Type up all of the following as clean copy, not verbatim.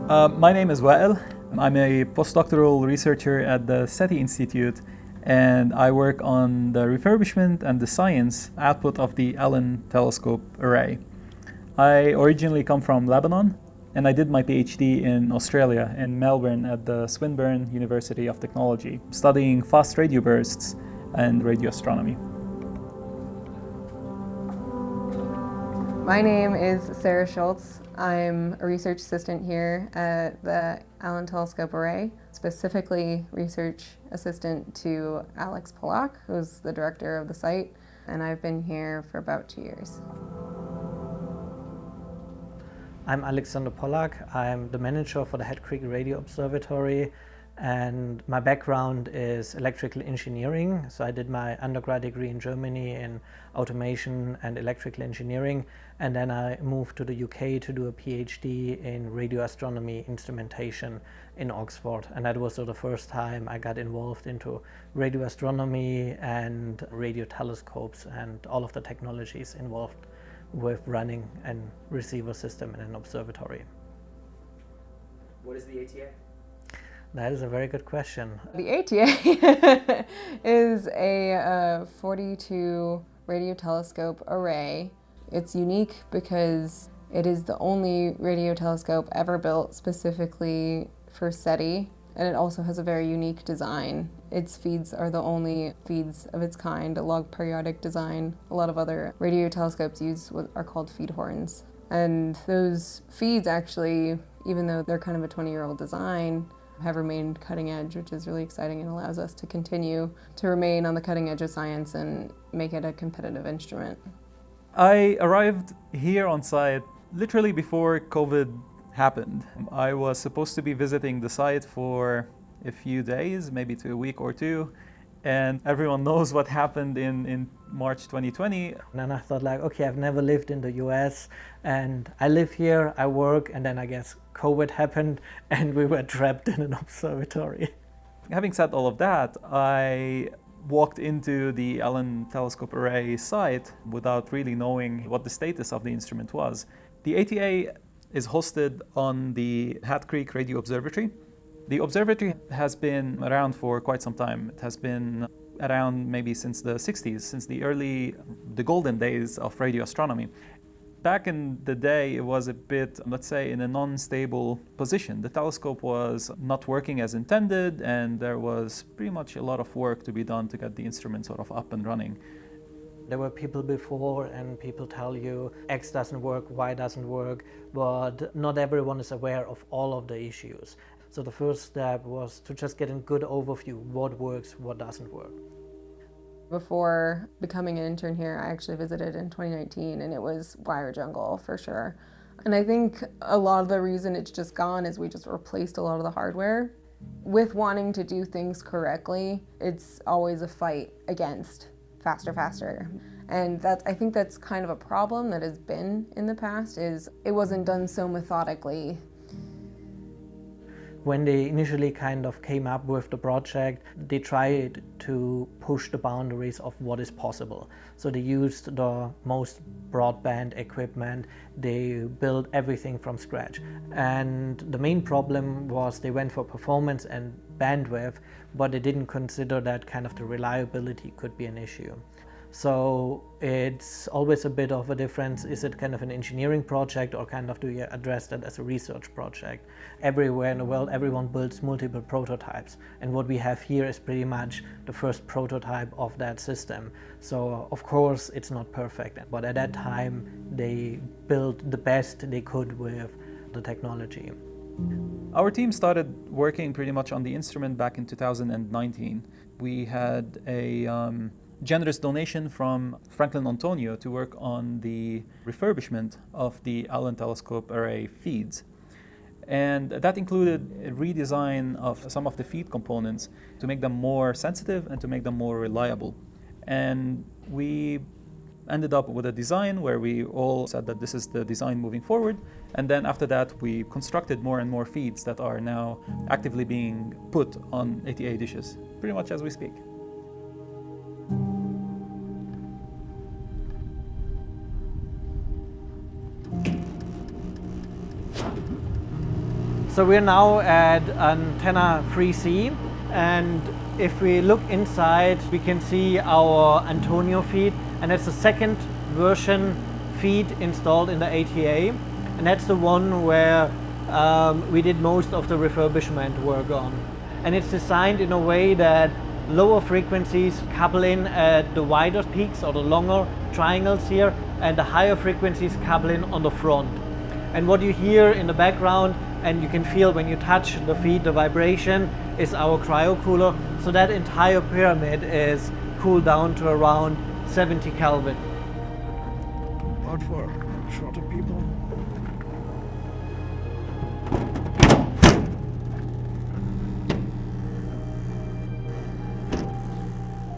My name is Wael. I'm a postdoctoral researcher at the SETI Institute, and I work on the refurbishment and the science output of the Allen Telescope Array. I originally come from Lebanon, and I did my PhD in Australia, in Melbourne at the Swinburne University of Technology, studying fast radio bursts and radio astronomy. My name is Sara Schultz. I'm a research assistant here at the Allen Telescope Array, specifically research assistant to Alex Pollack, who's the director of the site, and I've been here for about 2 years. I'm Alexander Pollack. I'm the manager for the Hat Creek Radio Observatory, and my background is electrical engineering. So I did my undergrad degree in Germany in automation and electrical engineering, and then I moved to the UK to do a PhD in radio astronomy instrumentation in Oxford. And that was the first time I got involved into radio astronomy and radio telescopes and all of the technologies involved with running a receiver system in an observatory. What is the ATA? That is a very good question. The ATA is a 42 radio telescope array. It's unique because it is the only radio telescope ever built specifically for SETI, and it also has a very unique design. Its feeds are the only feeds of its kind, a log periodic design. A lot of other radio telescopes use what are called feed horns. And those feeds actually, even though they're kind of a 20-year-old design, have remained cutting edge, which is really exciting and allows us to continue to remain on the cutting edge of science and make it a competitive instrument. I arrived here on site literally before COVID happened. I was supposed to be visiting the site for a few days, maybe to a week or two, and everyone knows what happened in March 2020. And then I thought okay, I've never lived in the US, and I live here, I work, and then I guess COVID happened and we were trapped in an observatory. Having said all of that, I walked into the Allen Telescope Array site without really knowing what the status of the instrument was. The ATA is hosted on the Hat Creek Radio Observatory. The observatory has been around for quite some time. It has been around maybe since the 60s, since the golden days of radio astronomy. Back in the day, it was a bit, let's say, in a non-stable position. The telescope was not working as intended, and there was pretty much a lot of work to be done to get the instrument sort of up and running. There were people before, and people tell you X doesn't work, Y doesn't work, but not everyone is aware of all of the issues. So the first step was to just get a good overview, what works, what doesn't work. Before becoming an intern here, I actually visited in 2019, and it was wire jungle for sure. And I think a lot of the reason it's just gone is we just replaced a lot of the hardware. With wanting to do things correctly, it's always a fight against faster. And I think that's kind of a problem that has been in the past, is it wasn't done so methodically. When they initially kind of came up with the project, they tried to push the boundaries of what is possible. So they used the most broadband equipment, they built everything from scratch. And the main problem was they went for performance and bandwidth, but they didn't consider that kind of the reliability could be an issue. So it's always a bit of a difference. Is it kind of an engineering project, or kind of do you address that as a research project? Everywhere in the world, everyone builds multiple prototypes. And what we have here is pretty much the first prototype of that system. So of course it's not perfect, but at that time they built the best they could with the technology. Our team started working pretty much on the instrument back in 2019. We had a generous donation from Franklin Antonio to work on the refurbishment of the Allen Telescope Array feeds. And that included a redesign of some of the feed components to make them more sensitive and to make them more reliable. And we ended up with a design where we all said that this is the design moving forward. And then after that, we constructed more and more feeds that are now actively being put on ATA dishes, pretty much as we speak. So we're now at antenna 3C, and if we look inside, we can see our Antonio feed, and that's the second version feed installed in the ATA, and that's the one where we did most of the refurbishment work on. And it's designed in a way that lower frequencies couple in at the wider peaks or the longer triangles here, and the higher frequencies couple in on the front. And what you hear in the background, and you can feel when you touch the feed, the vibration, is our cryo cooler. So that entire pyramid is cooled down to around 70 Kelvin. Out for shorter people.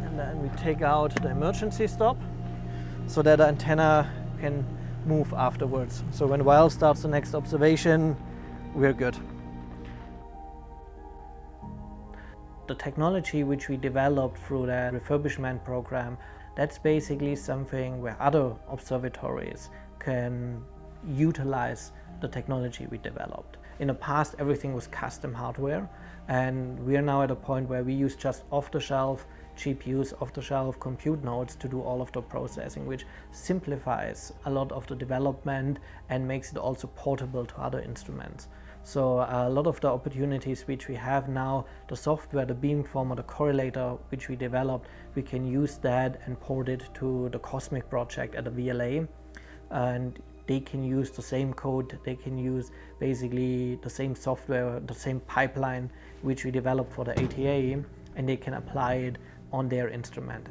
And then we take out the emergency stop so that the antenna can move afterwards. So when Wael starts the next observation, we're good. The technology which we developed through the refurbishment program, that's basically something where other observatories can utilize the technology we developed. In the past, everything was custom hardware, and we are now at a point where we use just off-the-shelf GPUs, off-the-shelf compute nodes to do all of the processing, which simplifies a lot of the development and makes it also portable to other instruments. So a lot of the opportunities which we have now, the software, the beamformer, the correlator which we developed, we can use that and port it to the COSMIC project at the VLA, and they can use the same code, they can use basically the same software, the same pipeline which we developed for the ATA, and they can apply it on their instrument.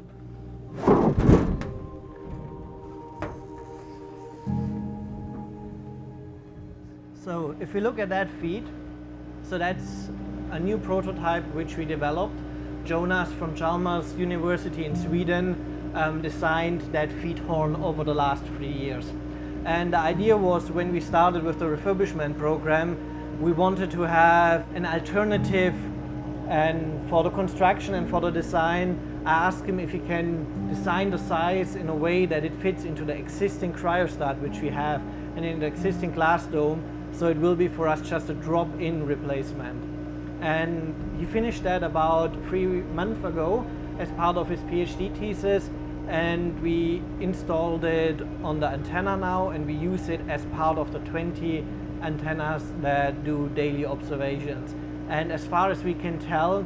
So if we look at that feed, so that's a new prototype which we developed. Jonas from Chalmers University in Sweden designed that feed horn over the last 3 years. And the idea was, when we started with the refurbishment program, we wanted to have an alternative, and for the construction and for the design, I asked him if he can design the size in a way that it fits into the existing cryostat which we have and in the existing glass dome, so it will be for us just a drop-in replacement. And he finished that about 3 months ago as part of his PhD thesis, and we installed it on the antenna now, and we use it as part of the 20 antennas that do daily observations. And as far as we can tell,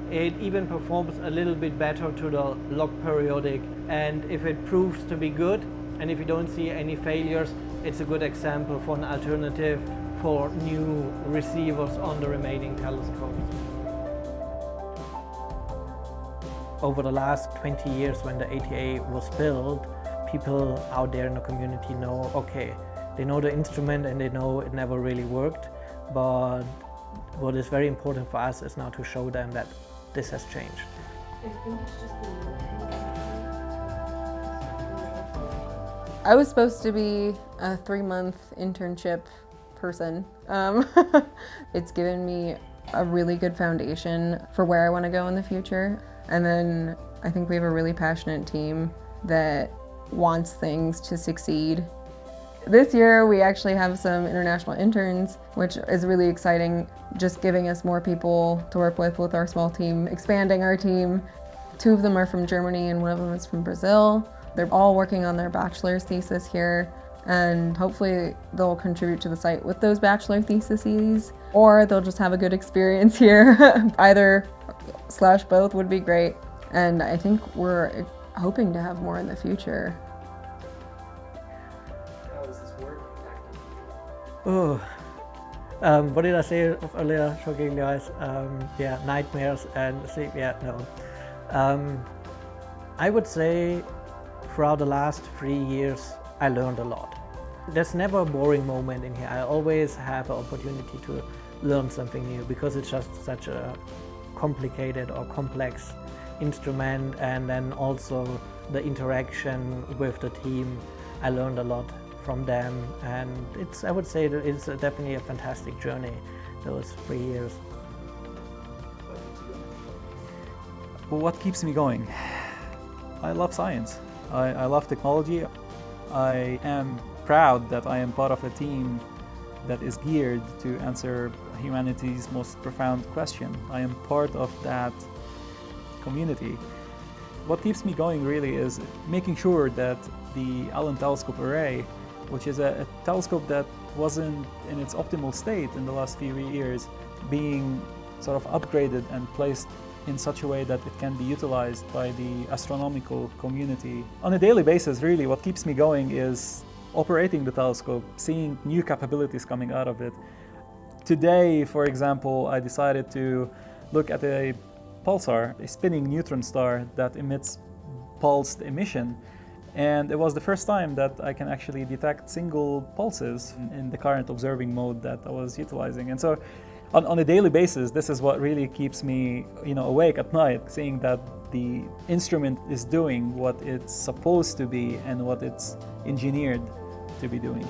it even performs a little bit better to the log periodic, and if it proves to be good and if we don't see any failures, it's a good example for an alternative for new receivers on the remaining telescopes. Over the last 20 years, when the ATA was built, people out there in the community know, okay, they know the instrument and they know it never really worked, but what is very important for us is now to show them that this has changed. I was supposed to be a 3-month internship person. It's given me a really good foundation for where I want to go in the future. And then I think we have a really passionate team that wants things to succeed. This year we actually have some international interns, which is really exciting, just giving us more people to work with our small team, expanding our team. 2 of them are from Germany and 1 of them is from Brazil. They're all working on their bachelor's thesis here, and hopefully they'll contribute to the site with those bachelor theses, or they'll just have a good experience here. Either/both would be great, and I think we're hoping to have more in the future. How does this work? Oh, what did I say earlier? Shocking guys. Yeah, nightmares and sleep. Yeah, no. I would say throughout the last 3 years, I learned a lot. There's never a boring moment in here. I always have an opportunity to learn something new, because it's just such a complicated or complex instrument, and then also the interaction with the team. I learned a lot from them, and I would say that it's definitely a fantastic journey, those 3 years. Well, what keeps me going? I love science. I love technology. I am proud that I am part of a team that is geared to answer humanity's most profound question. I am part of that community. What keeps me going really is making sure that the Allen Telescope Array, which is a telescope that wasn't in its optimal state in the last few years, being sort of upgraded and placed in such a way that it can be utilized by the astronomical community. On a daily basis, really, what keeps me going is operating the telescope, seeing new capabilities coming out of it. Today, for example, I decided to look at a pulsar, a spinning neutron star that emits pulsed emission. And it was the first time that I can actually detect single pulses in the current observing mode that I was utilizing. And so on a daily basis, this is what really keeps me, awake at night, seeing that the instrument is doing what it's supposed to be and what it's engineered to be doing.